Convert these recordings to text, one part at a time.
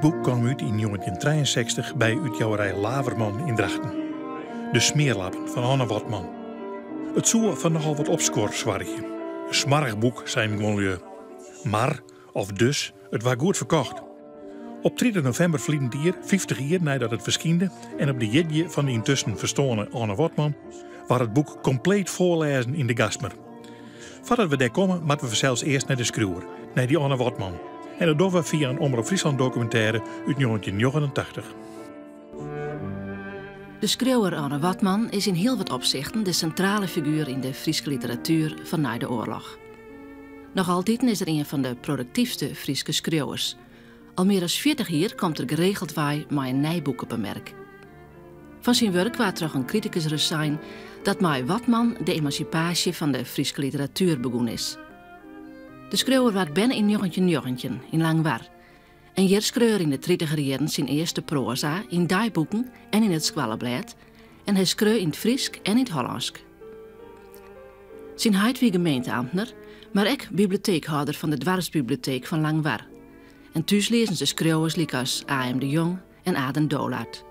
boek kwam uit in 1963 bij uitgeverij Laverman in Drachten. De Smeerlappen van Anne Watman. Het zou van nogal wat opscore zwarretje. Een smarrig boek, zei hem. Maar, of dus, het was goed verkocht. Op 3 november vliegen hier, 50 jaar nadat het verschijnde, en op de jedje van de intussen verstoorde Anne Watman, was het boek compleet voorlezen in de Gasmer. Voordat we daar komen, moeten we zelfs eerst naar de schreeuwer, naar die Anne Watman. En dat doen we via een Omroep Friesland documentaire uit 1989. De schreeuwer Anne Watman is in heel wat opzichten de centrale figuur in de Friese literatuur van na de oorlog. Nog altijd is er een van de productiefste Friese schreeuwers. Al meer dan 40 jaar komt er geregeld bij met een nijboek op een merk. Van zijn werk was toch een criticus zijn dat met Watman de emancipatie van de Friese literatuur begonnen is. De schreeuwer werd binnen in 1919 in Langwar. En hier schreeuwer in de 30er jaren zijn eerste proza in dagboeken en in het Squalleblad. En hij schreeuw in het Fries en in het Hollands. Zijn heid wie gemeenteambtenaar, maar ook bibliotheekhouder van de Dwarsbibliotheek van Langwar. En thuis lezen ze schreeuwers als A.M. de Jong en Aden Dolaert.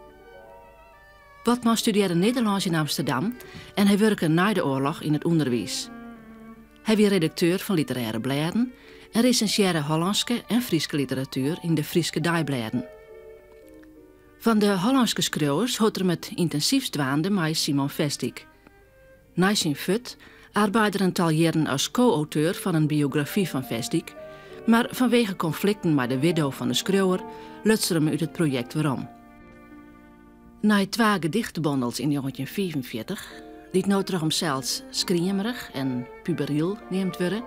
Watman studeerde Nederlands in Amsterdam en hij werkte na de oorlog in het onderwijs. Hij was redacteur van literaire bladen en recenseerde Hollandse en Friese literatuur in de Friese dagbladen. Van de Hollandse schreeuwers houdt er met intensief dwaande met Simon Vestik. Na zijn fut arbeidde er een tal jaren als co-auteur van een biografie van Vestik, maar vanwege conflicten met de widow van de schreeuwer lutste ze hem uit het project waarom. Na 2 gedichtenbondels in 1945, die nou terug zelfs schriemerig en puberiel neemt worden,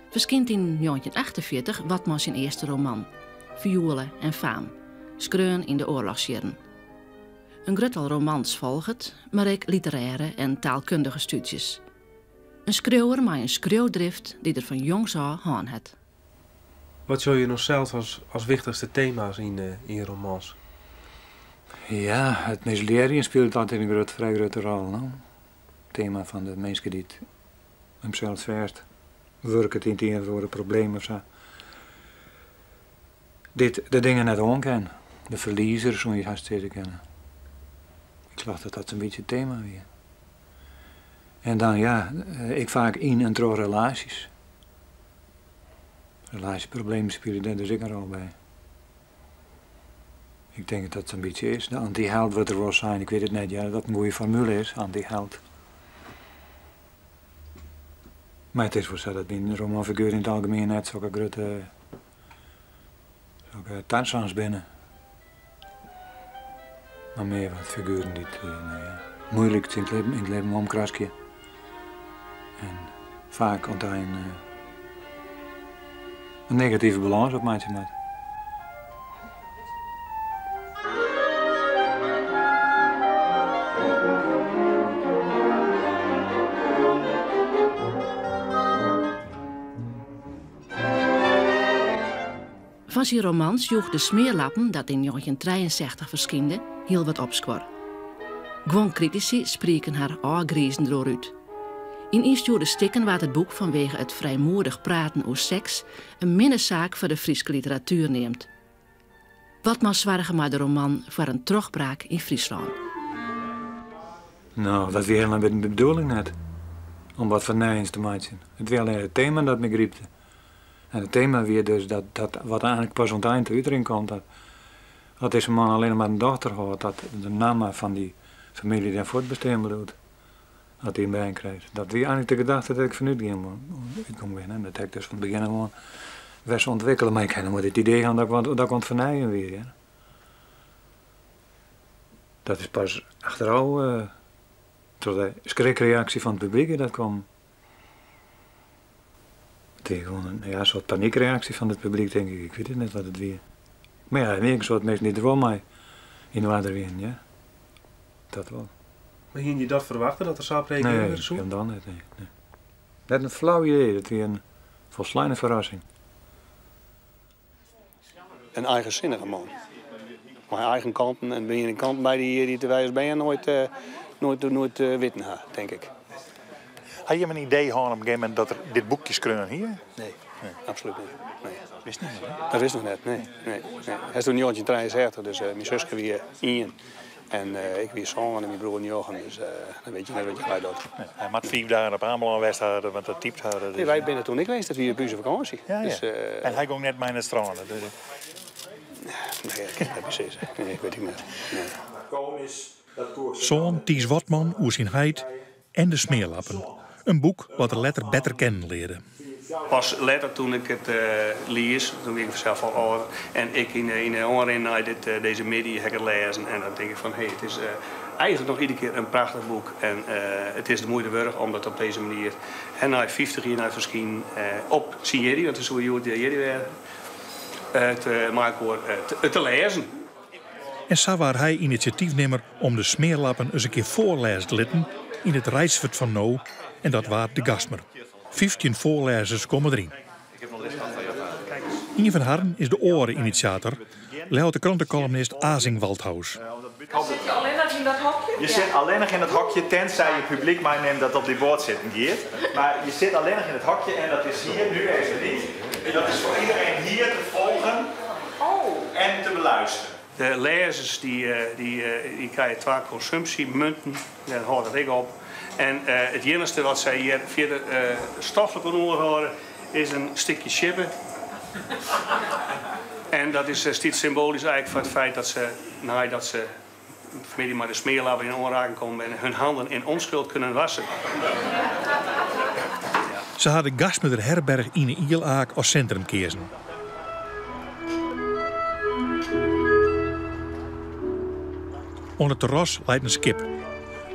verschijnt in 1948 Watman zijn eerste roman, Violen en Faam, schreeuwen in de oorlogsjaren. Een gruttel romans volgt, maar ook literaire en taalkundige studies. Een schreeuwer met een schreeuwdrift die er van jongs af aan had. Wat zou je nog zelf als wichtigste thema's in je romans? Ja, het misleren speelt altijd een vrij grote rol. No? Het thema van de mensen die het hemzelf verst, werken in tegen voor een probleem of zo. De dingen net onkennen, de verliezers, hoe je het steeds kennen. Ik geloof dat dat een beetje het thema weer. En dan ja, ik vaak in en door relaties. Relatieproblemen spelen daar dus ook een rol bij. Ik denk dat dat een beetje is. De anti-held wat er wel zijn, ik weet het net, ja, dat het een goede formule is, anti-held. Maar het is voor zo dat een romanfiguur in het algemeen net zo'n grote tansans binnen. Maar meer wat figuren die het moeilijk in het leven omkraskje. En vaak ontdaan een negatieve balans op mij te maken. Van zijn romans joeg De Smeerlappen, dat in 1963 verschijnde, heel wat opscore. Gewoon critici spreken haar aangriezen eruit. In instuurde stikken werd het boek vanwege het vrijmoedig praten over seks een minderzaak voor de Friese literatuur neemt. Watman zwarige maar de roman voor een terugbraak in Friesland. Nou, dat weer helemaal de bedoeling net. Om wat van nijens te maken. Het was alleen het thema dat me griepte. En het thema weer dus dat wat eigenlijk pas aan het eind erin komt. Dat deze man alleen maar een dochter had, dat de naam van die familie die voortbestaan bedoelt. Dat hij een bij kreeg. Dat was eigenlijk de gedachte dat ik vanuit ging. Dat heb ik dus van het begin gewoon best ontwikkelen. Maar ik heb nog het idee gehad dat ik kon vernijen weer. Ja. Dat is pas achteraf, door de schrikreactie van het publiek dat kwam. Het is gewoon een soort paniekreactie van het publiek, denk ik. Ik weet het net wat het weer. Maar ja, een soort mensen die er wel mee in de water weer, ja. Dat wel. Maar ging je dat verwachten, dat er zou reageren? Nee, ik heb dat net, nee. Net een flauw idee, dat weer een volslagen verrassing. Een eigenzinnige man. Maar eigen kanten en ben je een kant bij die te wijs ben je nooit witten, denk ik. Had je een idee gehad op een gegeven moment dat er dit boekje schreeuwen hier? Nee, absoluut niet. Nee. Wist niet, hè? Dat wist nog net, nee. Hij is toen 1973, dus mijn zusje weer 1. En ik weer zoon en mijn broer Jochen, dus dan weet je net wat je bij doet. Nee, hij moet 4 dagen op Ameland West hadden, want dat typt hadden. Dus... Nee, wij zijn er toen ik geweest, dat we hier op onze vakantie. Ja, dus, en hij ging net mee naar het strand. Dus... Nee, ik kan het niet precies. Nee, weet ik niet. Nee. Zoon Ties Watman, oer zijn heid en de smeerlappen. Een boek wat de letter beter kennen leerde. Pas later toen ik het lees, toen denk ik vanzelf van oh, en ik in de onrin naar deze media heb ik het lezen en dan denk ik van hé, het is eigenlijk nog iedere keer een prachtig boek en het is de moeite waard om dat op deze manier en na 50 jaar naar verschijnen op Sierra, want het is hoe je het hier weer te lezen. En zo was hij initiatiefnemer om de smeerlappen eens een keer voorlezen te laten in het Rijsvert van Nou en dat was de Gasmer. 15 voorlezers komen erin. Een van hen is de oren-initiator, luidt de krantencolumnist Azing Waldhaus. Zit je alleen nog in dat hokje? Je zit alleen nog in het hokje, tenzij je publiek meeneemt dat op die bord zitten gaat. Maar je zit alleen nog in het hokje en dat is hier nu even niet. En dat is voor iedereen hier te volgen en te beluisteren. De lezers die krijgen 2 consumptiemunten, daar houdt dat ik op. En het enige wat zij hier via de stoffelijk horen is een stukje chippen. En dat is steeds symbolisch eigenlijk voor het feit dat ze, nadat ze familie maar de smeerlappen in aanraking komen en hun handen in onschuld kunnen wassen. Ze hadden Gasmer herberg in een Ielaak als centrum kezen. Onder het terras leidt een skip.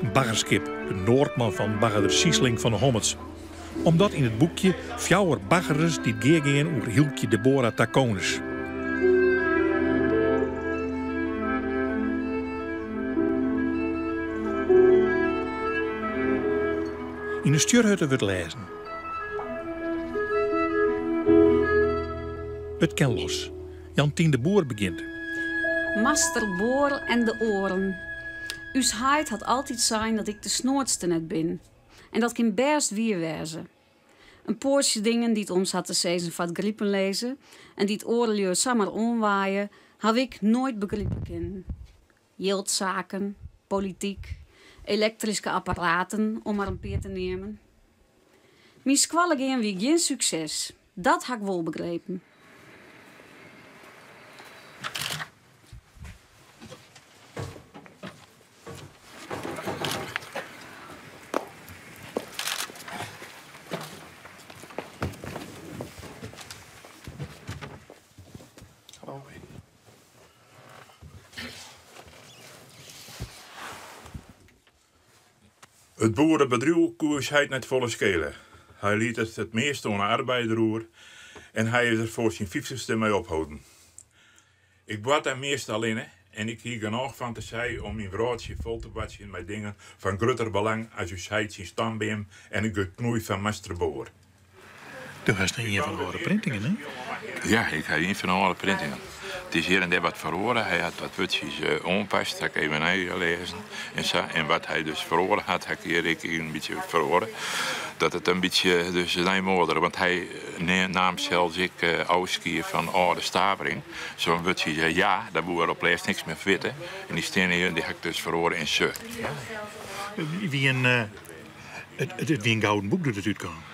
Een baggerskip, de Noordman van baggerder Siesling van de Hommets. Omdat in het boekje 4 baggerers die geergeen over Hieltje Deborah Taconis. In de stuurhutte wordt lezen. Het ken los. Jantien de Boer begint. Master Boor en de oren. Us heid had altijd zijn dat ik de snoordste net bin. En dat kan best weer wezen. Een poortje dingen die het ons had te zezen van het griepen lezen en die het oorleur samen onwaaien, had ik nooit begrepen kunnen. Jildzaken, politiek, elektrische apparaten, om maar een peer te nemen. Mijn squallen gaan weer geen succes. Dat had ik wel begrepen. Het boerenbedrijf koers hij net volle skelen. Hij liet het meeste aan arbeideroer en hij heeft er voor zijn 50ste mee ophouden. Ik bad hem meest alleen en ik hier genoeg van te zeggen om mijn broodje vol te watsen met dingen van groter belang als u zei zijn stambeem en een geknoei van Master Boer. Toen was er een van de printingen, hè? Ja, ik heb een van alle printingen. Het is hier en daar wat verloren. Hij had wat woordjes onpast, dat heb ik even gelezen. En wat hij dus verloren had, heb ik hier een beetje verloren. Dat het een beetje dus zijn moeder, want hij nam zelfs ik Auskier van oude Stavering. Zo'n woordje zei ja, daar boer op leest niks meer witten. En die stenen hier, die heb ik dus verloren in ze. Wie een gouden boek doet het uitkomen.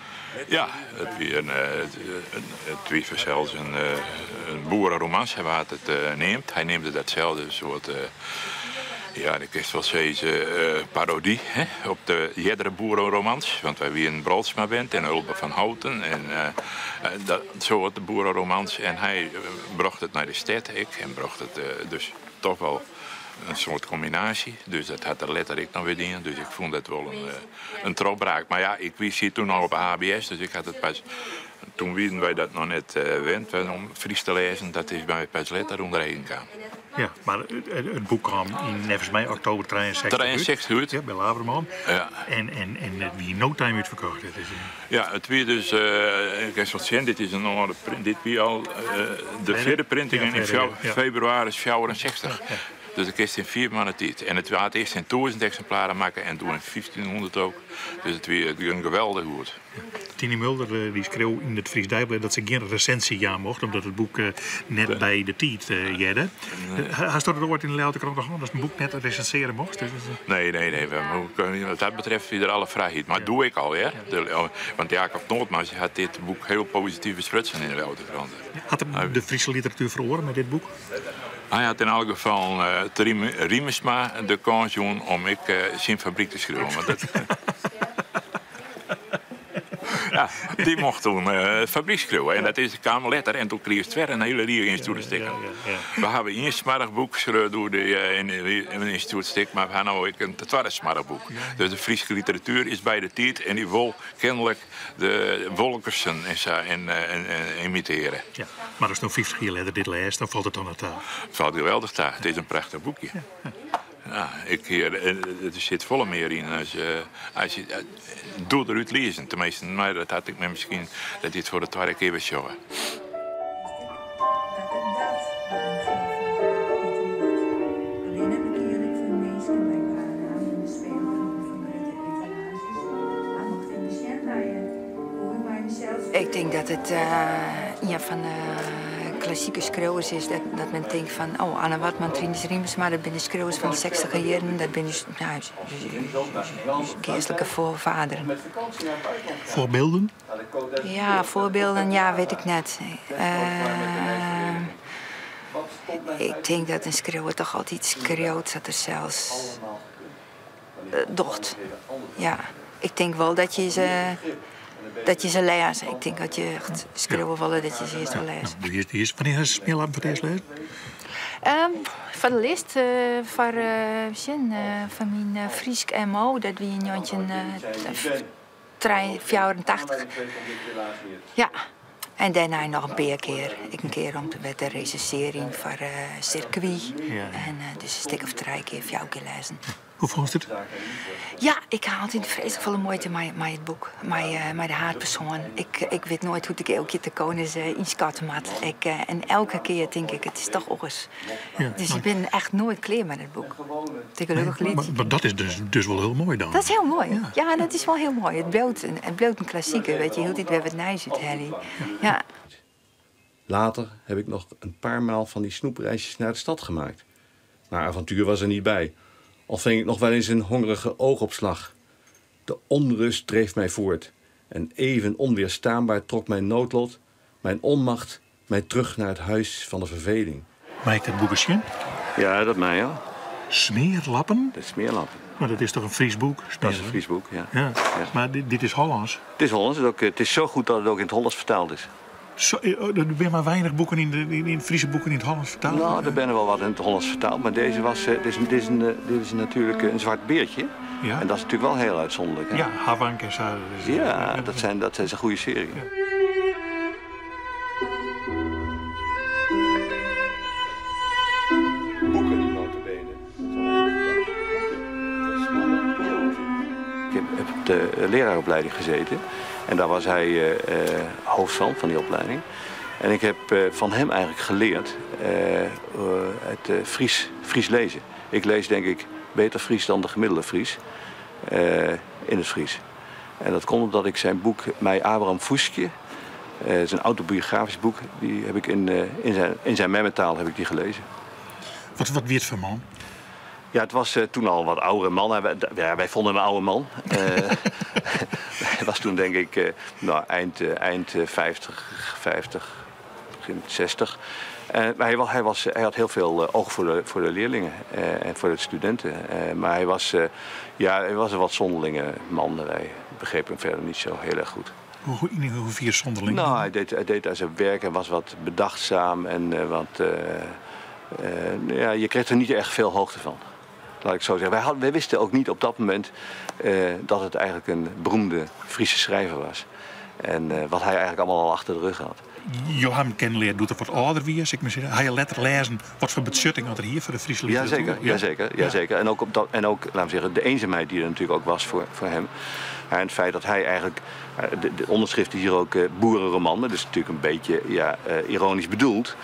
Ja, het wie zelfs een boerenromans waar het neemt. Hij neemt datzelfde soort, ja, ik kan wel zeggen, parodie hè, op de eerdere boerenromans. Want wij wie een Brolsma bent en Ulbe van Houten en dat soort de boerenromans. En hij bracht het naar de stad, en bracht het dus toch wel een soort combinatie. Dus dat had er letterlijk nog weer in. Dus ik vond het wel een tropbraak. Maar ja, ik wist hier toen al op HBS, dus ik had het pas. Toen wisten wij dat nog net wend om Fries te lezen. Dat is bij pas letter onderheen gegaan. Ja, maar het boek kwam in volgens mij oktober 63 uit. Ja, bij Laverman. Ja. En wie no time uitverkocht. Ja, het weer dus. Ik heb wat zien, dit is een andere print. Dit wie al de vierde printing in februari 64. Ja. Dus ik is in 4 maanden tijd. En het was eerst in 1000 exemplaren maken en toen in 1500 ook. Dus het ging geweldig goed. Tini Mulder die schreef in het Fries Dagblad dat ze geen recensie aan mocht, omdat het boek net bij de tijd jedde. Hij stond er ooit in de Leeuwarden Krant nog aan dat het boek net recenseren mocht? Dus, Nee. Wat dat betreft is er alle vrijheid. Maar dat doe ik al, hè. Want Jacob Noordmans had dit boek heel positief besprutsen in de Leeuwarden Krant. Had hem de Friese literatuur verloren met dit boek? Hij had in elk geval Riemersma de kans doen om ik zijn fabriek te schrijven. Ja, die mocht toen fabriek schrijven. En dat is de Kamerletter. En toen kreeg ze een hele rier instituutstik. We hebben een smarrig geschreven door in een instituutstik, maar we hebben ook een tweede smarrig boek. Dus de Friese literatuur is bij de tijd en die wil kennelijk de Wolkersen imiteren. Ja, maar als je nou 50 jaar later dit leest, dan valt het dan aan taal. Het valt geweldig taal. Het is een prachtig boekje. Ja, er zit volle meer in als je doet eruit lezen. Tenminste, maar dat had ik me misschien dat dit voor de tweede keer was jongen. Ik denk dat het van klassieke schreeuwers is dat men denkt van Anne Watman, Rinus Riemersma, dat zijn de schreeuwers van de 60e jaren, dat zijn geestelijke voorvaderen. Voorbeelden? Ja, voorbeelden, weet ik net. Ik denk dat een schreeuwer toch altijd schreeuwt dat er zelfs docht. Ja, ik denk wel dat je ze leest. Ik denk dat je echt schreeuwen willen dat je ze eerst wel leest. Wanneer is het smeerlappen voor het eerst lezen? Van de lijst van mijn Friesk MO, dat we in 1984. Ja. En daarna nog een paar keer. Een keer om te recenseren voor circuit. Ja. En dus een stuk of 3 keer, 4 keer lezen. Hoe vond je het? Ja, ik haal altijd vreselijk veel moeite met het boek. Met de haatpersoon. Ik weet nooit hoe ik elke keer te konen inschatten moet. En elke keer denk ik, het is toch anders. Ja, dus ik ben echt nooit klaar met het boek. Gelukkig niet. Maar dat is dus wel heel mooi dan? Dat is heel mooi. Ja, dat is wel heel mooi. Het blijft een klassieker. Weet je, heel dit weer wat nijs uit, Harry. Ja. Later heb ik nog een paar maal van die snoepreisjes naar de stad gemaakt. Maar avontuur was er niet bij. Al ving ik nog wel eens een hongerige oogopslag. De onrust dreef mij voort. En even onweerstaanbaar trok mijn noodlot, mijn onmacht, mij terug naar het huis van de verveling. Maakt het boek een? Ja, dat mij al. Smeerlappen? De smeerlappen. Maar dat is toch een Fries boek? Dat is een Fries boek, ja. Ja. Maar dit is Hollands? Het is Hollands. Het is zo goed dat het ook in het Hollands vertaald is. Er zijn maar weinig boeken in Friese boeken in het Hollands vertaald? Nou, er zijn er wel wat in het Hollands vertaald. Maar deze was, dit is natuurlijk een zwart beertje. Ja? En dat is natuurlijk wel heel uitzonderlijk. Hè? Ja, Havank en Zuid. Ja, dat is een goede serie. Ja. Boeken die notabene. Ik heb op de leraaropleiding gezeten. En daar was hij hoofd van die opleiding. En ik heb van hem eigenlijk geleerd het Fries lezen. Ik lees denk ik beter Fries dan de gemiddelde Fries in het Fries. En dat komt omdat ik zijn boek Mij Abraham Fuskje, zijn autobiografisch boek, die heb ik in zijn memetaal heb ik die gelezen. Wat werd het voor man? Ja, het was toen al een wat oudere man. Wij vonden een oude man. Hij was toen denk ik eind 50, begin 60. Maar hij had heel veel oog voor de leerlingen en voor de studenten. Maar hij was een wat zonderlinge man. Wij begrepen hem verder niet zo heel erg goed. Hoe vier zonderling? Nou, hij deed aan zijn werk en was wat bedachtzaam. En je kreeg er niet echt veel hoogte van. Laat ik zo zeggen. Wij wisten ook niet op dat moment dat het eigenlijk een beroemde Friese schrijver was. En wat hij eigenlijk allemaal al achter de rug had. Johan Kenleer doet er wat ouder wie. Hij je letter lezen wat voor betutting had er hier voor de Friese literatuur. Jazeker. En ook, laten we zeggen, de eenzaamheid die er natuurlijk ook was voor hem. En het feit dat hij eigenlijk, de onderschrift is hier ook boerenroman, maar dat is natuurlijk een beetje ironisch bedoeld.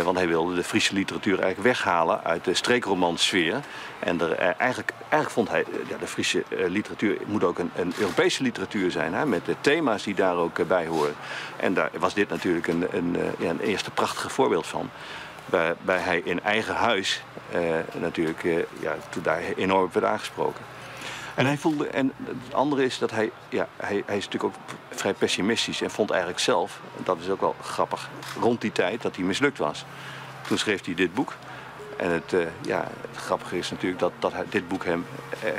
Want hij wilde de Friese literatuur eigenlijk weghalen uit de streekromansfeer. En eigenlijk vond hij, de Friese literatuur moet ook een Europese literatuur zijn. Hè, met de thema's die daar ook bij horen. En daar was dit natuurlijk een eerste prachtige voorbeeld van. Waarbij hij in eigen huis natuurlijk toen daar enorm op werd aangesproken. En hij voelde, en het andere is dat hij is natuurlijk ook vrij pessimistisch en vond eigenlijk zelf, dat is ook wel grappig, rond die tijd dat hij mislukt was. Toen schreef hij dit boek. En het grappige is natuurlijk dat dit boek hem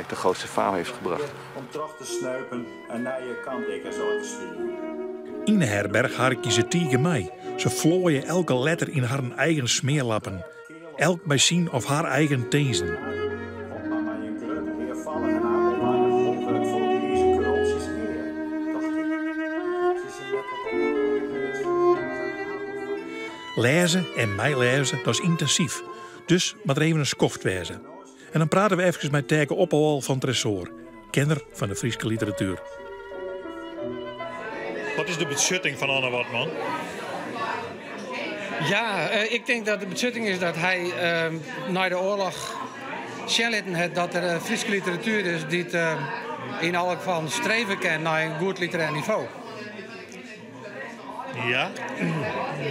de grootste faam heeft gebracht. Om terug te snuipen en naar je kant ik zo te spelen. In de herberg harken ze tegen mij. Ze vlooien elke letter in haar eigen smeerlappen. Elk bij zien of haar eigen tezen. Lezen en mij lezen, dat is intensief. Dus moet er even een skoft wezen. En dan praten we even met Teke Oppenwal van Tresor, kenner van de Friese literatuur. Wat is de beschutting van Anne Wortman? Ja, ik denk dat de beschutting is dat hij na de oorlog zelden heeft dat er een Friese literatuur is die het in elk geval streven kan naar een goed literair niveau. Ja,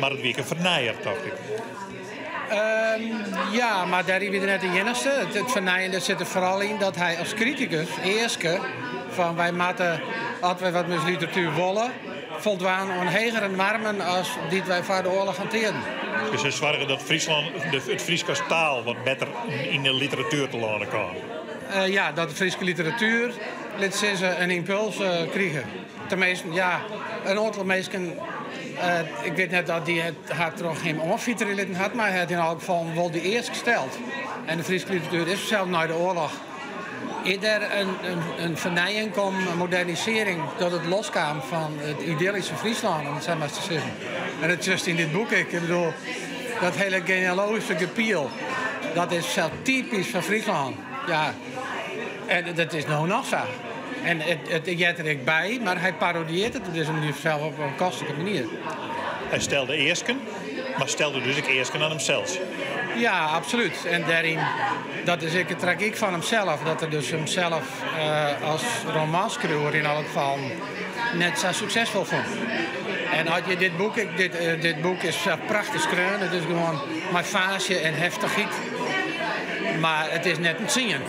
maar het weer een vernijer, dacht ik. Ja, maar daar is hij net de enigste. Het vernijende zit er vooral in dat hij als criticus, eerste, van wij moeten, als wij wat met literatuur willen, voldwaan aan hegere normen als die wij voor de oorlog hanteerden. Dus ze zorgen dat Friesland, het Fries als taal wat beter in de literatuur te laten kan. Ja, dat de Friese literatuur liet ze een impuls krijgen. Tenminste, ja, een aantal mensen. Ik weet net dat die het toch geen onfieteren had, maar hij had in elk geval wel die eerst gesteld. En de Friese literatuur is zelf na de oorlog eerder een vernijing kwam, een modernisering, dat het loskwam van het idyllische Friesland, om het zo maar te zeggen. En het is just in dit boek, ik bedoel, dat hele genealogische gepiel, dat is zelf typisch van Friesland. Ja, en dat is nou nog zo. En het jet er ik bij, maar hij parodieert het dus zelf op een kostelijke manier. Hij stelde eersken, maar stelde dus ook eersken aan hemzelf. Ja, absoluut. En daarin, dat is ook het tragiek van hemzelf. Dat er dus hemzelf als romanschreeuwer in elk geval net zo succesvol vond. En had je dit boek, dit boek is prachtig schreeuwen. Het is gewoon maar fase en heftigheid. Maar het is net een zingen.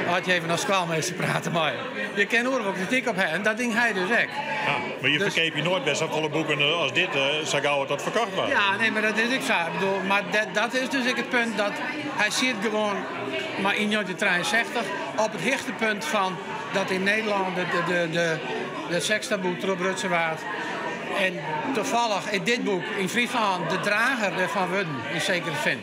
Had je even als kwaalmeester praten, maar je kan horen wat kritiek op hem. En dat ding hij dus ook. Ja, maar je verkeep je nooit best op volle boeken als dit, zo gauw het tot verkocht was. Ja, nee, maar dat is ik zo. Ik bedoel, maar dat is dus ook het punt dat hij zit gewoon, maar in 1963 op het hoogtepunt van dat in Nederland de sekstaboe erop rutsen waard. En toevallig in dit boek, in Friesland, de drager ervan worden, in zekere zin.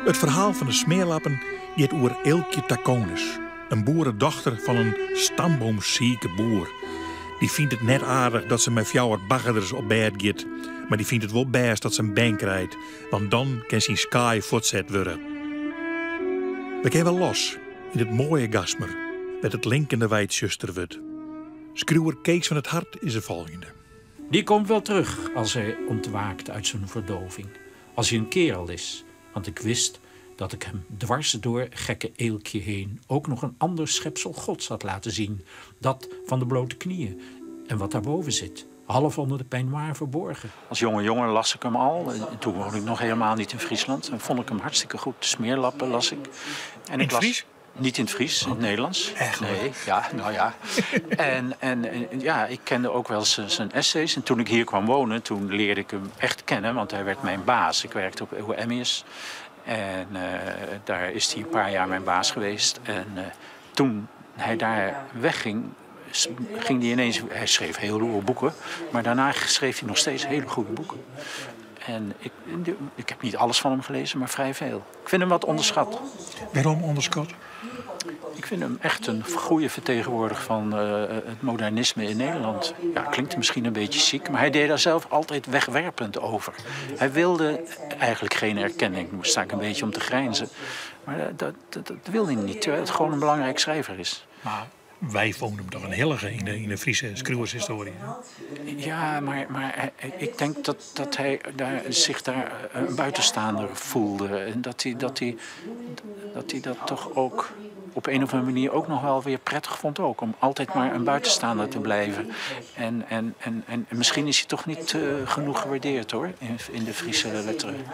Het verhaal van de smeerlappen gaat over Eelkje Taconis, een boerendochter van een stamboomzieke boer. Die vindt het net aardig dat ze met fjouwer baggerders op bed gaat, maar die vindt het wel best dat ze een bank krijgt, want dan kan zijn sky voortzet worden. We gaan wel los in het mooie Gasmer, met het linkende wijdzuster wordt. Schreeuwer Kees van het Hart is de volgende. Die komt wel terug als hij ontwaakt uit zijn verdoving, als hij een kerel is. Want ik wist dat ik hem dwars door gekke Eelkje heen ook nog een ander schepsel gods had laten zien. Dat van de blote knieën en wat daarboven zit. Half onder de peignoir verborgen. Als jonge jongen las ik hem al. Toen woonde ik nog helemaal niet in Friesland. En vond ik hem hartstikke goed. De Smeerlappen las ik. En in het Fries? Niet in het Fries, in het Nederlands. Echt? Nee, ja, nou ja. en ja, ik kende ook wel zijn essays. En toen ik hier kwam wonen, toen leerde ik hem echt kennen. Want hij werd mijn baas. Ik werkte op Eeuw Emmius. En daar is hij een paar jaar mijn baas geweest. En toen hij daar wegging, ging hij ineens... Hij schreef heel goede boeken. Maar daarna schreef hij nog steeds hele goede boeken. En ik heb niet alles van hem gelezen, maar vrij veel. Ik vind hem wat onderschat. Waarom onderschat? Ik vind hem echt een goede vertegenwoordiger van het modernisme in Nederland. Ja, klinkt misschien een beetje ziek, maar hij deed daar zelf altijd wegwerpend over. Hij wilde eigenlijk geen erkenning. Daar sta ik een beetje om te grijnzen. Maar dat wilde hij niet, terwijl het gewoon een belangrijk schrijver is. Maar wij vonden hem toch een hellige in de Friese schrijvershistorie. Ja, maar ik denk dat hij zich daar een buitenstaander voelde. En dat hij dat toch ook op een of andere manier ook nog wel weer prettig vond ook. Om altijd maar een buitenstaander te blijven. En misschien is hij toch niet genoeg gewaardeerd hoor, in de Friese letteren.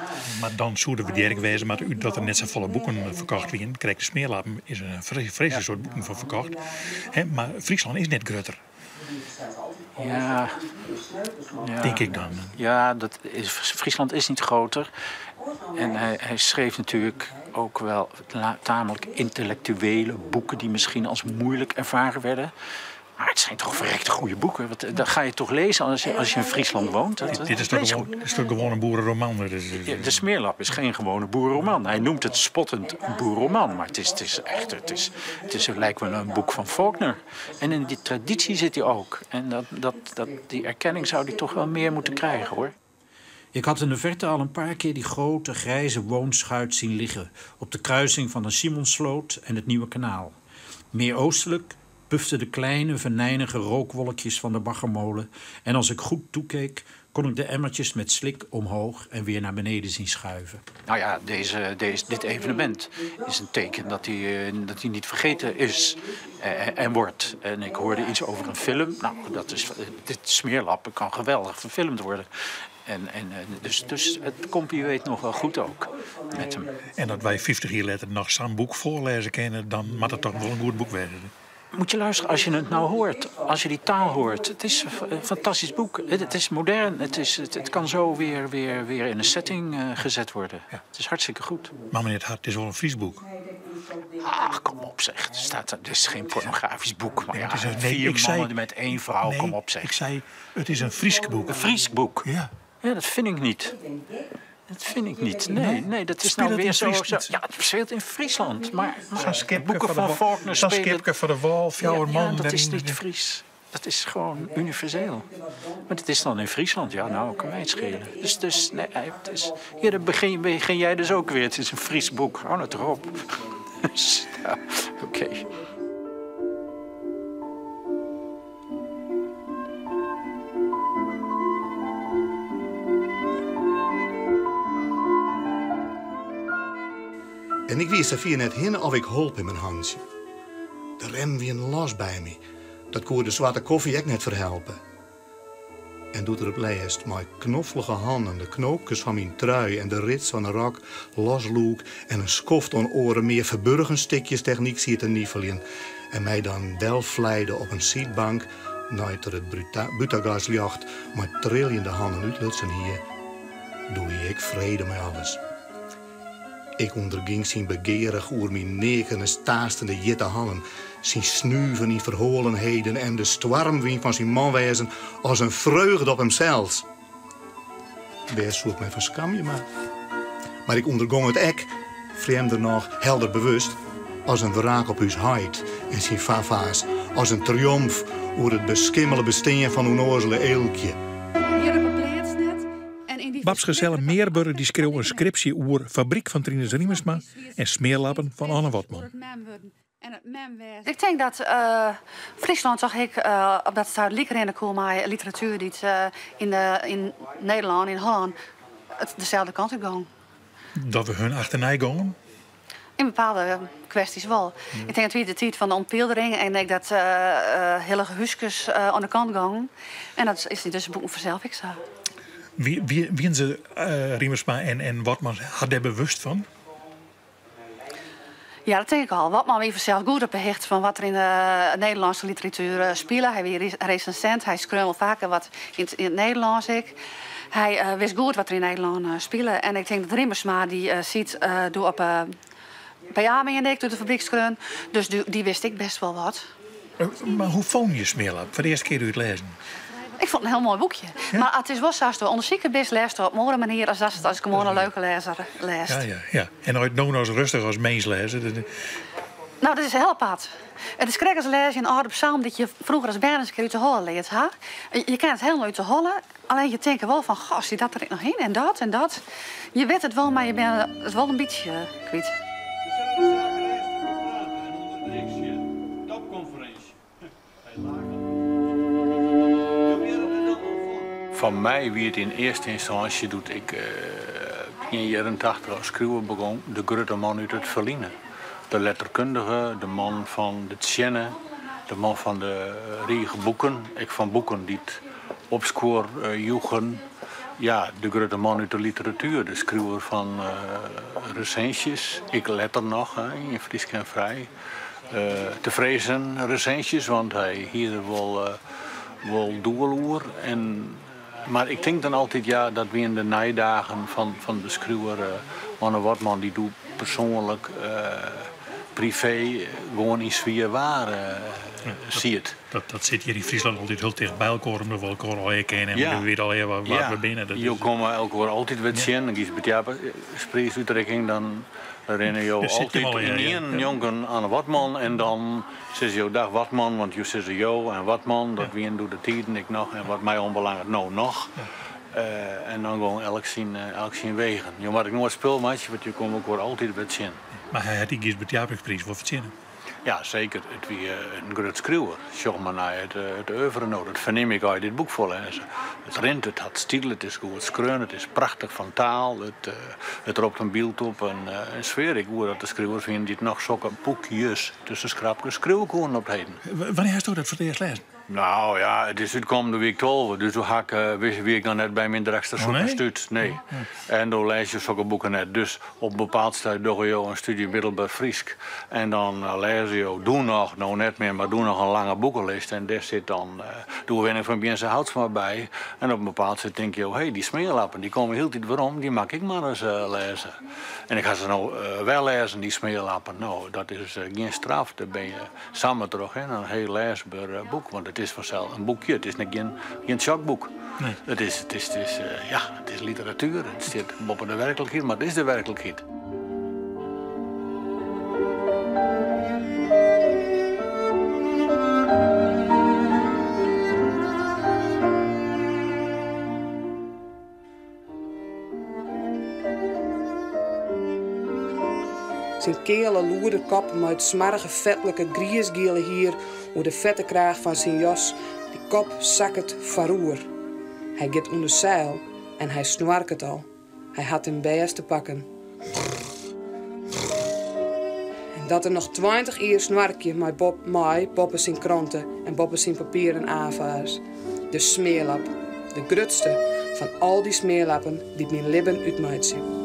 Maar dan zouden we direct wezen, maar dat er net zo volle boeken verkocht werden. Krijg de Smeerlapen is een vreselijk soort boeken van verkocht. Maar Friesland is net groter. Ja. Denk ik dan. Ja, Friesland is niet groter. En hij schreef natuurlijk ook wel tamelijk intellectuele boeken die misschien als moeilijk ervaren werden. Maar het zijn toch verrekte goede boeken. Dat ga je toch lezen als je in Friesland woont. Dit is toch gewoon een boerenroman? De Smeerlap is geen gewone boerenroman. Hij noemt het spottend een boerenroman. Maar het lijkt wel een boek van Faulkner. En in die traditie zit hij ook. En die erkenning zou hij toch wel meer moeten krijgen hoor. Ik had in de verte al een paar keer die grote grijze woonschuit zien liggen op de kruising van de Simonsloot en het Nieuwe Kanaal. Meer oostelijk puften de kleine, venijnige rookwolkjes van de baggermolen en als ik goed toekeek kon ik de emmertjes met slik omhoog en weer naar beneden zien schuiven. Nou ja, dit evenement is een teken dat hij niet vergeten is en wordt. En ik hoorde iets over een film. Nou, dit Smeerlappen kan geweldig verfilmd worden. Dus het kompie weet nog wel goed ook met hem. En dat wij 50 jaar later nog zo'n boek voorlezen kennen, dan moet het toch wel een goed boek worden. Moet je luisteren als je het nou hoort, als je die taal hoort. Het is een fantastisch boek. Het is modern. Het kan zo weer in een setting gezet worden. Ja. Het is hartstikke goed. Maar meneer het Hart, het is wel een Fries boek. Ach, kom op zeg. Het is geen pornografisch boek. Maar ja, 4 mannen met 1 vrouw, kom op zeg. Ik zei, het is een Fries boek. Een Fries boek? Ja. Ja, dat vind ik niet. Dat vind ik niet. Nee, dat is nou weer zo. Ja, het speelt in Friesland. Maar boeken van Faulkner spelen... Zo'n Skipke van de Wal, Fjouwerman... Ja, dat is niet Fries. Dat is gewoon universeel. Maar het is dan in Friesland. Ja, nou, kan mij het schelen. Dus nee, het is... Ja, dan begin jij dus ook weer. Het is een Fries boek. Hou nou toch op. Ja, oké. En ik wist er net heen of ik hulp in mijn handje. De rem wie een los bij me. Dat kon de zwarte koffie ook net verhelpen. En doet er op leest mijn knoffelige handen, de knoopjes van mijn trui en de rits van een rok, losloek en een skoft aan oren meer verburgen stikjes techniek ziet er niet verliezen. En mij dan wel vleiden op een zitbank, nooit er het butaglasjacht met trillende handen uitlutsen hier, doe ik vrede met alles. Ik onderging zijn begeerig oer mijn nekende staastende jitte handen, zijn snuiven in verholenheden en de stormwind van zijn manwezen als een vreugde op hemzelf. Best zoekt mij verscham je maar ik ondergong het ek, vreemder nog helder bewust, als een wraak op uw huid en zijn fava's, als een triomf oer het beskimmelen besteen van een ozele eelkje. Babs Gezelle Meerburger die schreeuwen een scriptie oer Fabriek van Trines Riemersma en Smeerlappen van Anne Watman. Ik denk dat Friesland zag ik op dat staat lekker in de koel maar literatuur die in Nederland, in Holland, dezelfde kant op gaan. Dat we hun achterna gaan? In bepaalde kwesties wel. Ja. Ik denk dat we de tijd van de ontpildering en ik denk dat hele huisjes aan de kant gaan. En dat is niet dus boeken vanzelf, ik zou. Wie ze Riemersma en Watman had daar bewust van? Ja, dat denk ik al. Watman heeft zelf goed op behecht van wat er in de Nederlandse literatuur speelt. Hij weer recensent, hij schreeuwt vaker wat in het Nederlands. Hij wist goed wat er in Nederland speelde. En ik denk dat Riemersma die ziet door op bij Aming en ik door de fabriekskreun. Dus die wist ik best wel wat. Maar hoe vond je Smeerlap? Voor de eerste keer u het lezen? Ik vond het een heel mooi boekje. Ja? Maar het is wel zo, als je onderzoeken best leest op een manier als dat als gewoon een leuke lezer leest. Ja. En als je het nog eens rustig als mens lezen. Nou, dat is heel apart. Het is krijg als lezen in een oude psalm dat je vroeger als bernis uit de holle leert. Je kent het heel uit de holle, alleen je denkt wel van, goh, zit dat er nog in en dat en dat. Je weet het wel, maar je bent het wel een beetje kwijt. Van mij wie het in eerste instantie doet ik in de jaren 80 als schrijver begon, de grote man uit het Verliezen. De letterkundige, de man van de tjennen, de man van de riege boeken. Ik van boeken die het opscoor joegen. Ja, de grote man uit de literatuur, de schrijver van recensies. Ik letter nog in Friesk en Vrij. Te vrezen recensies, want hij hier wel doeloer. Maar ik denk dan altijd ja, dat we in de nijdagen van de schrijver Anne Wortman die doet persoonlijk privé gewoon in sfeer waar ziet. Dat zit hier in Friesland altijd heel dicht bij elkaar, omdat we elkaar al herkennen en we weten al heel waar we binnen. Je komen elkaar altijd wat zien. Dan kies je spreekuitdrukking, dan herinner je altijd in een jongen aan een Watman en dan zeg je dag Watman, want je zegt jo en Watman, dat wie doet de tijden ik nog en wat mij onbelangrijk nou nog. En dan gewoon elk zien wegen. Je mag ik nooit spul maken, want je komt ook weer altijd wat zien. Maar hij had die Gisbert-Jaaprijsprijs voor verzinnen. Ja, zeker. Het wie een groot schrijver. Zeg maar naar het oeuvre nou. Dat verneem ik uit dit boek voorlezen. Het rent, het had stil, het is goed schreun, het is prachtig van taal. Het roept een beeld op en een sfeer. Ik hoor dat de schrijver vinden die het nog zo'n boekjes tussen schrapjes schreeuwen kon op heden. Wanneer hast u dat voor het eerst lezen? Nou ja, het is uitkomende week 12, dus toen wist ik dan net bij mijn directe zo'n stuut. Nee. En dan lees je zulke boeken net. Dus op een bepaald stuit doe je een studie middelbaar Friesk. En dan lees je, doe nog, nou net meer, maar doe nog een lange boekenlijst. En daar zit dan, doe Winning van Biense Houtsma bij. En op een bepaald stuit denk je, hé, die smeerlappen, die komen heel tijd waarom, die mag ik maar eens lezen. En ik ga ze nou wel lezen, die smeerlappen. Nou, dat is geen straf. Dan ben je samen terug in een heel leesbaar boek. Want het is vanzelf een boekje, het is geen shockboek. Nee. Het is literatuur, het zit boven de werkelijkheid, maar het is de werkelijkheid. Zijn kele loerde kop met smarrige vetlijke griesgele hier over de vette kraag van zijn jas. Die kop zakkert varoer. Hij gaat onder zeil en hij snorket al. Hij had hem best te pakken. En dat er nog 20 jaar snorkje met Bob zijn kranten en Bob zijn papieren aanvaars. De smeerlap, de grutste van al die smeerlappen die mijn lippen uitmaakt zien.